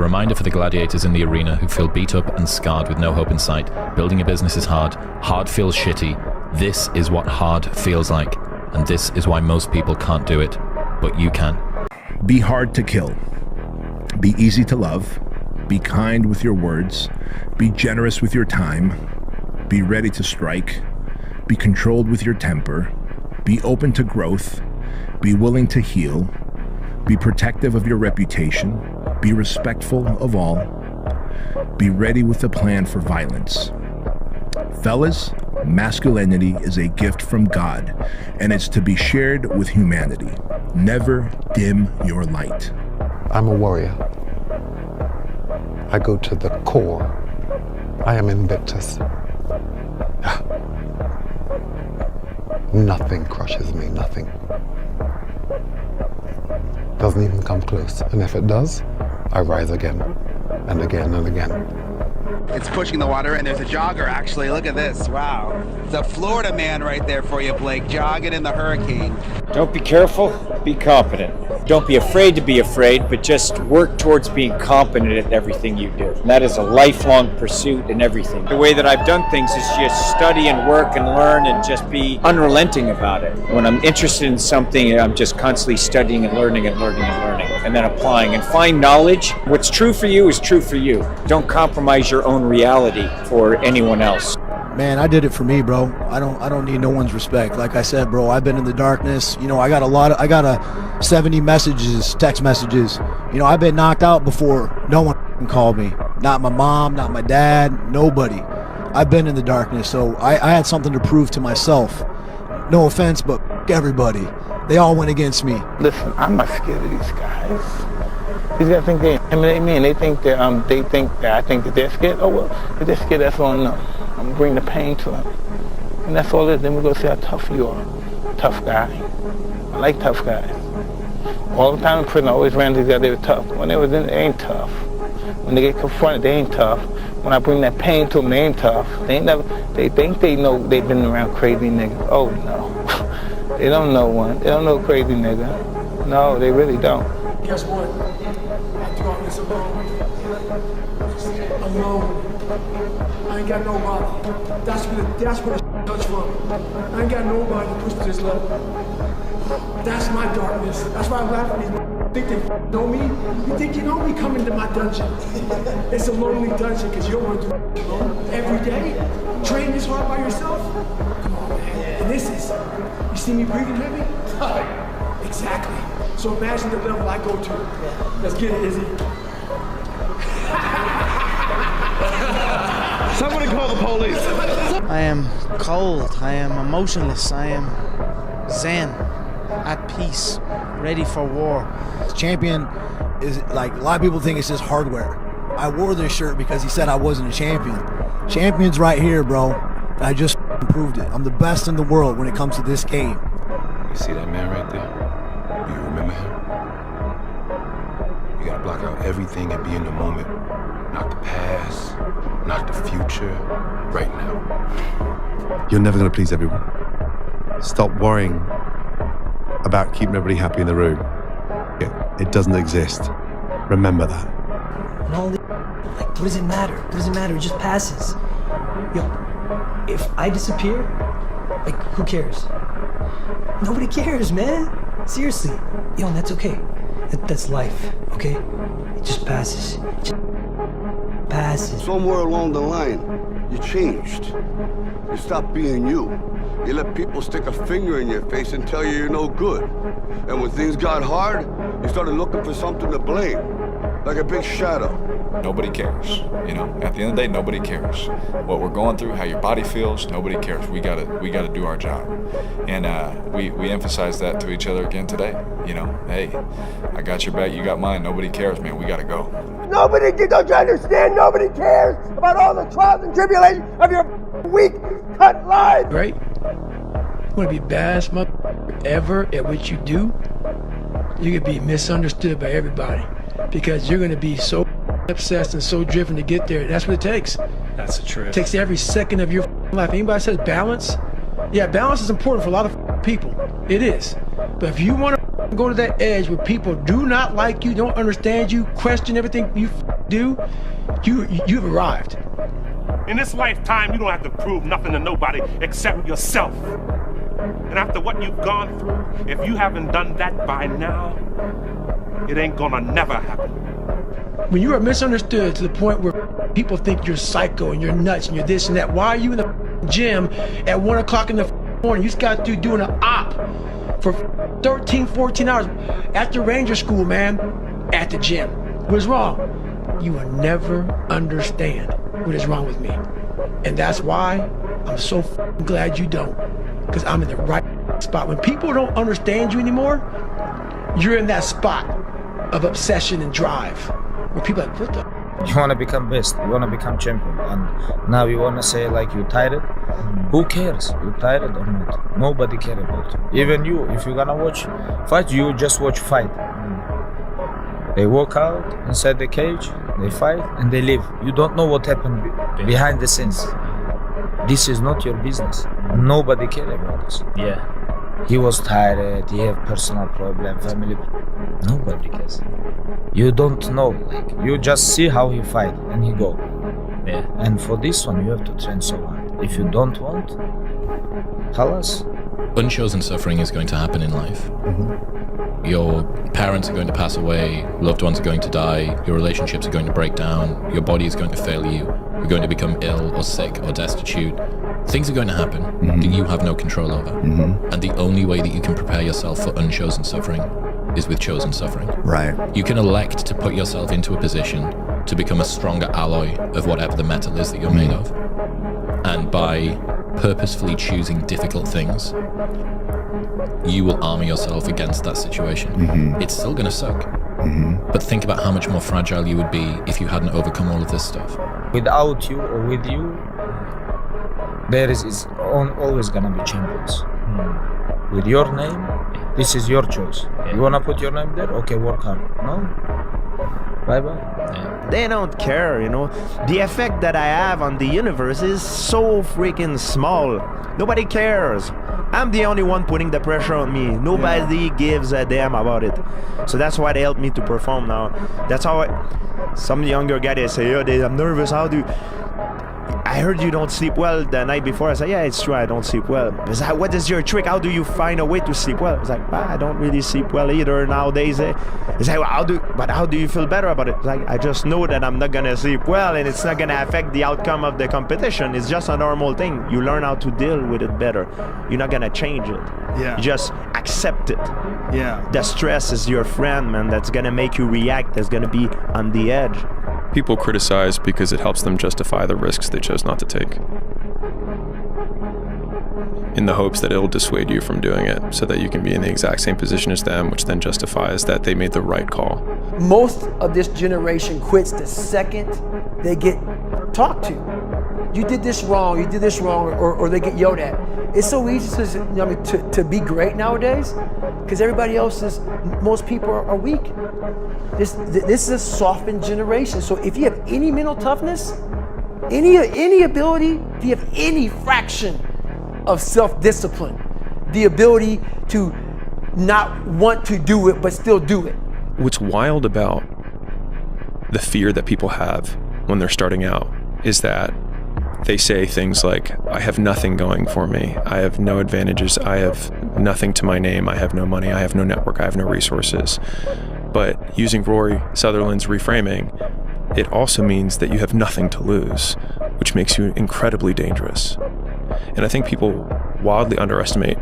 A reminder for the gladiators in the arena who feel beat up and scarred with no hope in sight. Building a business is hard. Hard feels shitty. This is what hard feels like. And this is why most people can't do it. But you can. Be hard to kill. Be easy to love. Be kind with your words. Be generous with your time. Be ready to strike. Be controlled with your temper. Be open to growth. Be willing to heal. Be protective of your reputation. Be respectful of all. Be ready with a plan for violence. Fellas, masculinity is a gift from God, and it's to be shared with humanity. Never dim your light. I'm a warrior. I go to the core. I am invictus. Nothing crushes me, nothing. Doesn't even come close. And if it does, I rise again and again and again. It's pushing the water, and there's a jogger, actually. Look at this. Wow. It's a Florida man right there for you, Blake, jogging in the hurricane. Don't be careful, be competent. Don't be afraid to be afraid, but just work towards being competent at everything you do. And that is a lifelong pursuit in everything. The way that I've done things is just study and work and learn and just be unrelenting about it. When I'm interested in something, I'm just constantly studying and learning and learning and learning, and then applying and find knowledge. What's true for you is true for you. Don't compromise your own reality for anyone else. Man, I did it for me, bro. I don't need no one's respect. Like I said, bro, I've been in the darkness. You know, I got 70 messages, text messages. You know, I've been knocked out before. No one called me. Not my mom, not my dad, nobody. I've been in the darkness, so I had something to prove to myself. No offense, but everybody. They all went against me. Listen, I'm not scared of these guys. These guys think they intimidate me, and they think that I think that they're scared. Oh well, if they're scared, that's all. No, I'm gonna bring the pain to them, and that's all it is. Then we're gonna see how tough you are. Tough guy. I like tough guys. All the time in prison, I always ran these guys. They were tough. When they was in, they ain't tough. When they get confronted, they ain't tough. When I bring that pain to them, they ain't tough. They ain't never. They think they know they've been around crazy niggas. Oh no, they don't know one. They don't know a crazy nigga. No, they really don't. Guess what? I do all this alone. Alone. I ain't got nobody. That's where the comes from. I ain't got nobody to push to this level. That's my darkness. That's why I laugh at these think they know me. You think you know me? Come into my dungeon. It's a lonely dungeon because you don't want to do alone every day. Train this hard by yourself. Come on, man. And this is, you see me breathing heavy? Exactly. So imagine the level I go to. Let's get it, Izzy. Somebody call the police. I am cold. I am emotionless. I am zen, at peace, ready for war. Champion is like, a lot of people think it's just hardware. I wore this shirt because he said I wasn't a champion. Champion's right here, bro. I just proved it. I'm the best in the world when it comes to this game. You see that man right there? Do you remember him? You gotta block out everything and be in the moment. Not the past, not the future, right now. You're never gonna please everyone. Stop worrying about keeping everybody happy in the room. It doesn't exist. Remember that. And all the, like, what does it matter? What does it matter? It just passes. Yo, if I disappear, like, who cares? Nobody cares, man. Seriously. Yo, and that's okay. That's life, okay? It just passes. It just passes. Somewhere along the line, you changed. You stopped being you. You let people stick a finger in your face and tell you you're no good. And when things got hard, you started looking for something to blame. Like a big shadow. Nobody cares. You know, at the end of the day, nobody cares. What we're going through, how your body feels, nobody cares. We gotta do our job. And we emphasize that to each other again today. You know, hey, I got your back, you got mine. Nobody cares, man. We gotta go. Nobody, don't you understand? Nobody cares about all the trials and tribulations of your weak, cut lives. Right? You want to be baddest motherfucker ever at what you do? You could be misunderstood by everybody because you're going to be so obsessed and so driven to get there. That's what it takes. That's the truth. It takes every second of your life. Anybody says balance? Yeah, balance is important for a lot of people. It is. But if you want to go to that edge where people do not like you, don't understand you, question everything you do, you've arrived. In this lifetime, you don't have to prove nothing to nobody except yourself. And after what you've gone through, if you haven't done that by now, it ain't gonna never happen. When you are misunderstood to the point where people think you're psycho and you're nuts and you're this and that, why are you in the gym at 1 o'clock in the morning? You just got through doing an op for 13, 14 hours after Ranger School, man, at the gym. What's wrong? You will never understand what is wrong with me. And that's why I'm so glad you don't. Because I'm in the right spot. When people don't understand you anymore, you're in that spot of obsession and drive. Where people are like, what the? You want to become best, you want to become champion, and now you want to say like you tired. Who cares? You tired or not? Nobody cares about you. Even you, if you're gonna watch fight, you just watch fight. They walk out inside the cage, they fight, and they leave. You don't know what happened behind the scenes. This is not your business. Nobody cares about this. Yeah. He was tired, he have personal problem, family. Nobody cares. You don't know, like, you just see how he fight and he go. Yeah. And for this one, you have to train so hard. If you don't want, halas. Unchosen suffering is going to happen in life. Your parents are going to pass away, loved ones are going to die, your relationships are going to break down, your body is going to fail you, you're going to become ill or sick or destitute. Things are going to happen that you have no control over. And the only way that you can prepare yourself for unchosen suffering is with chosen suffering. Right. You can elect to put yourself into a position to become a stronger alloy of whatever the metal is that you're made of. And by purposefully choosing difficult things, you will armor yourself against that situation. It's still going to suck. But think about how much more fragile you would be if you hadn't overcome all of this stuff. Without you or with you, there is always gonna be champions. With your name, this is your choice. You wanna put your name there? Okay, work hard. No? Bye-bye. They don't care, you know. The effect that I have on the universe is so freaking small. Nobody cares. I'm the only one putting the pressure on me. Nobody gives a damn about it. So that's why they help me to perform now. That's how some younger guy, they say, oh, I'm nervous, how do I heard you don't sleep well the night before. I said, yeah, it's true, I don't sleep well. It's like, what is your trick? How do you find a way to sleep well? It's like, I don't really sleep well either nowadays. It's like, well, how do you feel better about it? It's like, I just know that I'm not gonna sleep well and it's not gonna affect the outcome of the competition. It's just a normal thing. You learn how to deal with it better. You're not gonna change it. Yeah. You just accept it. Yeah. The stress is your friend, man. That's gonna make you react. That's gonna be on the edge. People criticize because it helps them justify the risks they chose not to take, in the hopes that it'll dissuade you from doing it so that you can be in the exact same position as them, which then justifies that they made the right call. Most of this generation quits the second they get talked to. You did this wrong, or they get yelled at. It's so easy to be great nowadays because everybody else is, most people are weak. This is a softened generation. So if you have any mental toughness, any ability, if you have any fraction of self-discipline, the ability to not want to do it but still do it. What's wild about the fear that people have when they're starting out is that they say things like, I have nothing going for me, I have no advantages, I have nothing to my name, I have no money, I have no network, I have no resources. But using Rory Sutherland's reframing, it also means that you have nothing to lose, which makes you incredibly dangerous. And I think people wildly underestimate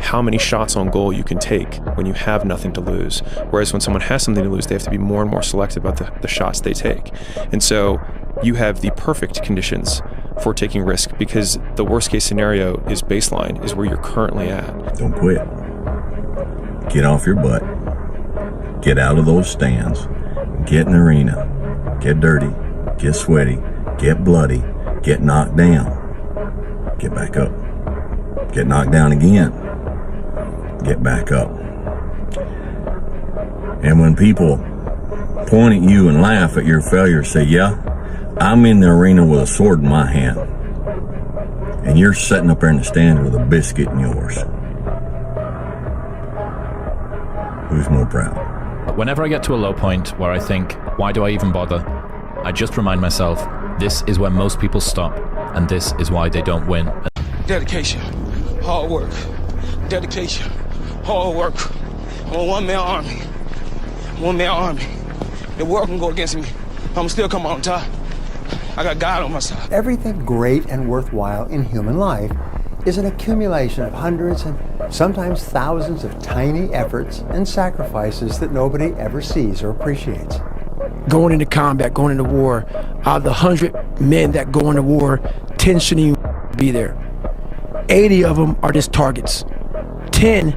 how many shots on goal you can take when you have nothing to lose. Whereas when someone has something to lose, they have to be more and more selective about the shots they take. And so you have the perfect conditions for taking risk because the worst case scenario is baseline, is where you're currently at. Don't quit. Get off your butt. Get out of those stands. Get in the arena. Get dirty. Get sweaty. Get bloody. Get knocked down. Get back up. Get knocked down again. Get back up. And when people point at you and laugh at your failure, say, yeah, I'm in the arena with a sword in my hand. And you're sitting up there in the stand with a biscuit in yours. Who's more proud? Whenever I get to a low point where I think, why do I even bother? I just remind myself, this is where most people stop, and this is why they don't win. Dedication, hard work. Dedication, hard work. I'm a one-man army. One-man army. The world can go against me. I'm still come on top. I got God on my side. Everything great and worthwhile in human life is an accumulation of hundreds and sometimes thousands of tiny efforts and sacrifices that nobody ever sees or appreciates. Going into combat, going into war, out of the 100 men that go into war, 10 shouldn't even be there. 80 of them are just targets. 10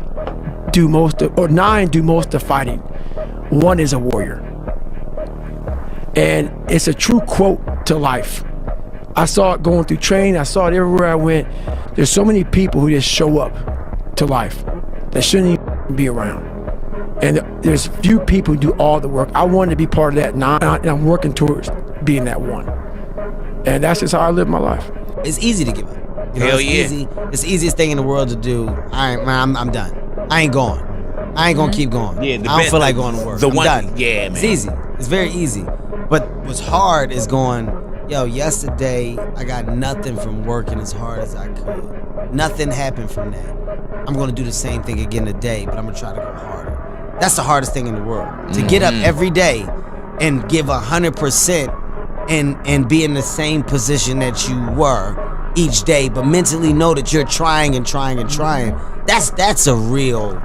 do most of, or 9 do most of the fighting. 1 is a warrior. And it's a true quote to life. I saw it going through training, I saw it everywhere I went. There's so many people who just show up to life that shouldn't even be around. And there's few people who do all the work. I wanted to be part of that, and I'm working towards being that one. And that's just how I live my life. It's easy to give up. You know, Hell it's yeah. easy. It's the easiest thing in the world to do. I'm done. I ain't going. I ain't gonna keep going. Yeah, I don't feel like going to work. I'm done. Yeah, man. It's easy. It's very easy. But what's hard is going, yo, yesterday I got nothing from working as hard as I could. Nothing happened from that. I'm gonna do the same thing again today, but I'm gonna try to go harder. That's the hardest thing in the world. To get up every day and give 100% and be in the same position that you were each day, but mentally know that you're trying and trying and trying. That's a real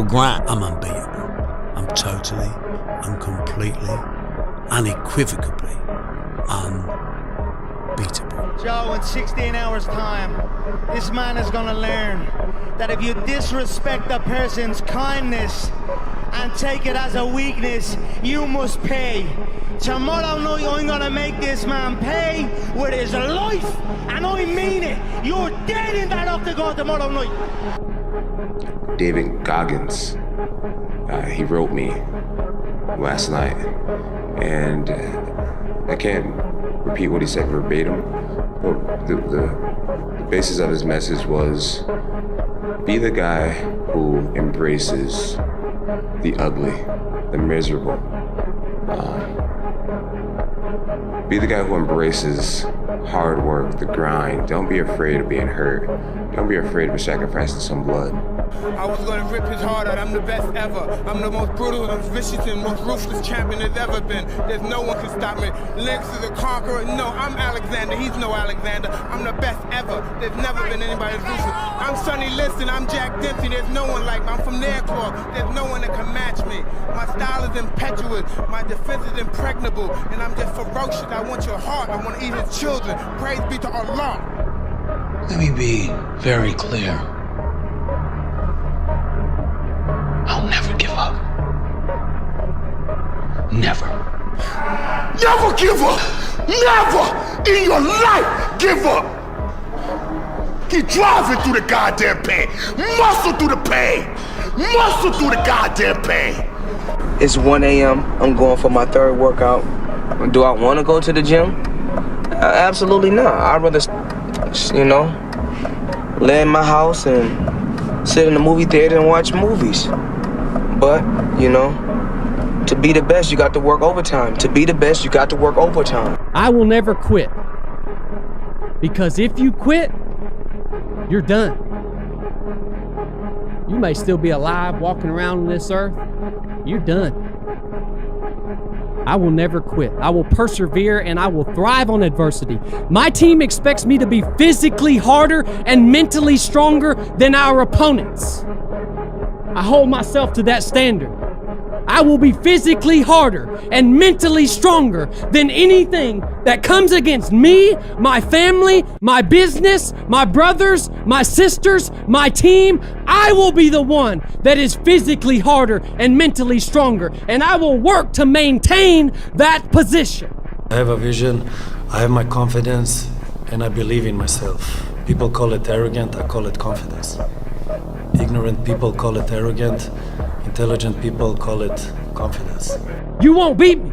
grind. I'm unbeatable. I'm totally, I'm completely, unequivocally unbeatable. Joe, in 16 hours time, this man is gonna learn that if you disrespect a person's kindness and take it as a weakness, you must pay. Tomorrow night, I'm gonna make this man pay with his life, and I mean it. You're dead in that octagon tomorrow night. David Goggins, he wrote me last night, and I can't repeat what he said verbatim, but the basis of his message was, be the guy who embraces the ugly, the miserable. Be the guy who embraces hard work, the grind. Don't be afraid of being hurt. Don't be afraid of sacrificing some blood. I was gonna rip his heart out. I'm the best ever. I'm the most brutal and vicious and most ruthless champion there's ever been. There's no one can stop me. Lynx is a conqueror. No, I'm Alexander. He's no Alexander. I'm the best ever. There's never been anybody as ruthless. I'm Sonny Liston. I'm Jack Dempsey. There's no one like me. I'm from Nairclaw. There's no one that can match me. My style is impetuous. My defense is impregnable. And I'm just ferocious. I want your heart. I want to eat his children. Praise be to Allah. Let me be very clear. I'll never give up. Never. Never give up! Never in your life give up! Keep driving through the goddamn pain. Muscle through the pain. Muscle through the goddamn pain. It's 1 a.m. I'm going for my third workout. Do I want to go to the gym? Absolutely not. I'd rather, lay in my house and sit in the movie theater and watch movies. But, to be the best, you got to work overtime. To be the best, you got to work overtime. I will never quit. Because if you quit, you're done. You may still be alive walking around on this earth. You're done. I will never quit. I will persevere and I will thrive on adversity. My team expects me to be physically harder and mentally stronger than our opponents. I hold myself to that standard. I will be physically harder and mentally stronger than anything that comes against me, my family, my business, my brothers, my sisters, my team. I will be the one that is physically harder and mentally stronger, and I will work to maintain that position. I have a vision, I have my confidence, and I believe in myself. People call it arrogant, I call it confidence. Ignorant people call it arrogant, intelligent people call it confidence. You won't beat me.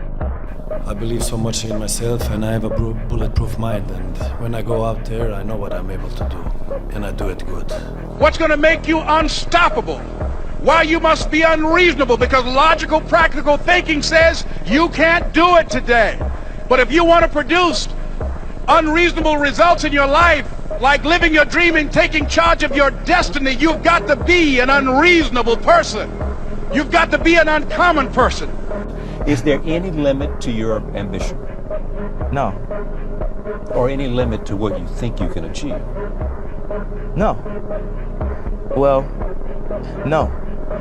I believe so much in myself and I have a bulletproof mind, and when I go out there I know what I'm able to do, and I do it good. What's gonna make you unstoppable why you must be unreasonable, because logical, practical thinking says you can't do it today. But if you want to produce unreasonable results in your life, like living your dream and taking charge of your destiny, you've got to be an unreasonable person. You've got to be an uncommon person. Is there any limit to your ambition? No. Or any limit to what you think you can achieve? No. Well, no.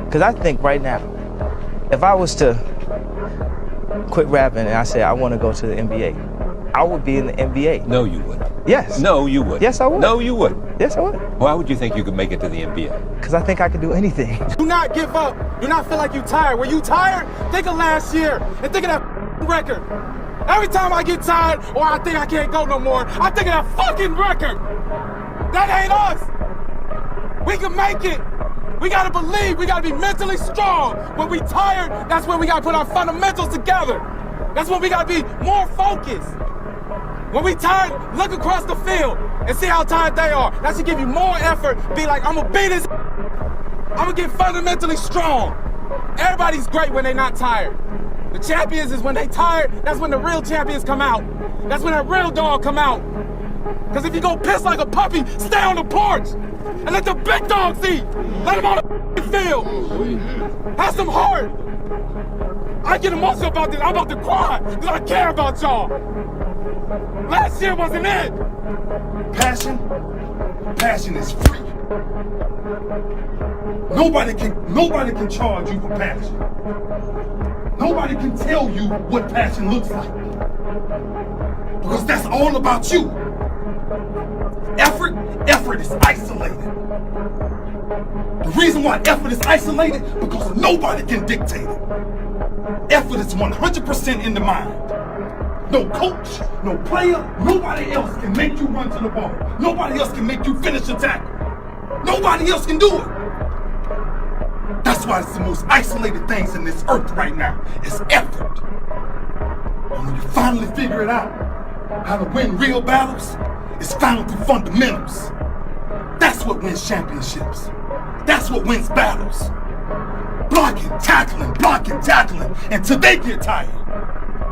Because I think right now, if I was to quit rapping and I said I want to go to the NBA, I would be in the NBA. No, you wouldn't. Yes. No, you wouldn't. Yes, I would. No, you wouldn't. Yes, I would. Why would you think you could make it to the NBA? Because I think I can do anything. Do not give up. Do not feel like you're tired. When you tired, think of last year and think of that record. Every time I get tired or I think I can't go no more, I think of that fucking record. That ain't us. We can make it. We gotta believe. We gotta be mentally strong. When we tired, that's when we gotta put our fundamentals together. That's when we gotta be more focused. When we tired, look across the field and see how tired they are. That should give you more effort. Be like, I'm gonna beat this. I'm gonna get fundamentally strong. Everybody's great when they're not tired. The champions is when they tired, that's when the real champions come out. That's when that real dog come out. Because if you go piss like a puppy, stay on the porch and let the big dogs eat. Let them on the field. Have some heart. I get emotional about this. I'm about to cry because I care about y'all. Last year wasn't it. Passion is free. Nobody can charge you for passion. Nobody can tell you what passion looks like. Because that's all about you. Effort is isolated. The reason why effort is isolated, because nobody can dictate it. Effort is 100% in the mind. No coach, no player, nobody else can make you run to the ball. Nobody else can make you finish a tackle. Nobody else can do it. That's why it's the most isolated things in this earth right now. It's effort. And when you finally figure it out, how to win real battles, it's found through fundamentals. That's what wins championships. That's what wins battles. Blocking, tackling, until they get tired.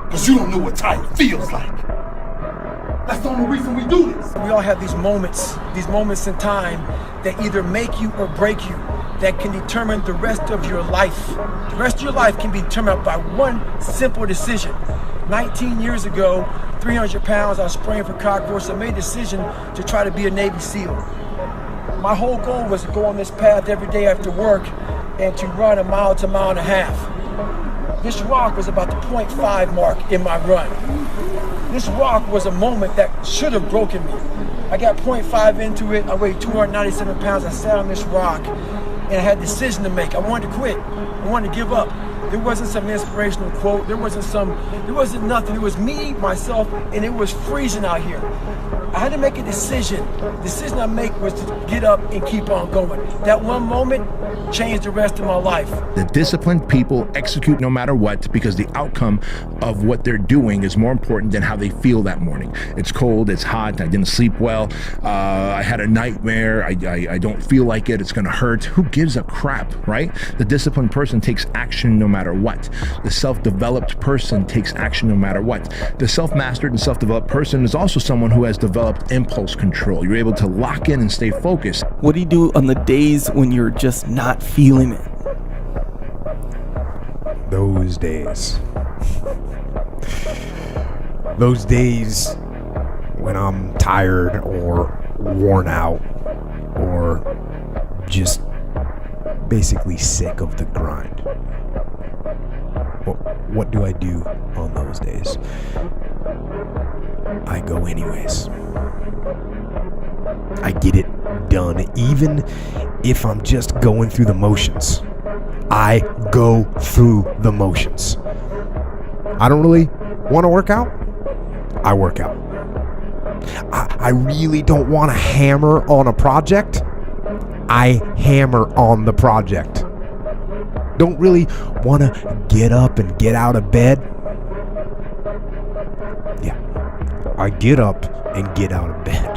Because you don't know what tired feels like. That's the only reason we do this. We all have these moments in time that either make you or break you, that can determine the rest of your life. The rest of your life can be determined by one simple decision. 19 years ago, 300 pounds, I was spraying for cock force. I made a decision to try to be a Navy SEAL. My whole goal was to go on this path every day after work and to run a mile to a mile and a half. This walk was about the 0.5 mark in my run. This walk was a moment that should have broken me. I got 0.5 into it. I weighed 297 pounds. I sat on this rock and I had a decision to make. I wanted to quit. I wanted to give up. There wasn't some inspirational quote. There wasn't nothing. It was me, myself, and it was freezing out here. I had to make a decision. The decision I make was to get up and keep on going. That one moment changed the rest of my life. The disciplined people execute no matter what, because the outcome of what they're doing is more important than how they feel that morning. It's cold, it's hot, I didn't sleep well, I had a nightmare, I don't feel like it, it's gonna hurt. Who gives a crap, right? The disciplined person takes action no matter what. The self-developed person takes action no matter what. The self-mastered and self-developed person is also someone who has developed impulse control. You're able to lock in and stay focused. What do you do on the days when you're just not feeling it? Those days when I'm tired or worn out or just basically sick of the grind. What do I do on those days? I go anyways. I get it done, even if I'm just going through the motions. I go through the motions. I don't really want to work out. I work out. I really don't want to hammer on a project. I hammer on the project. Don't really want to get up and get out of bed. Yeah, I get up and get out of bed.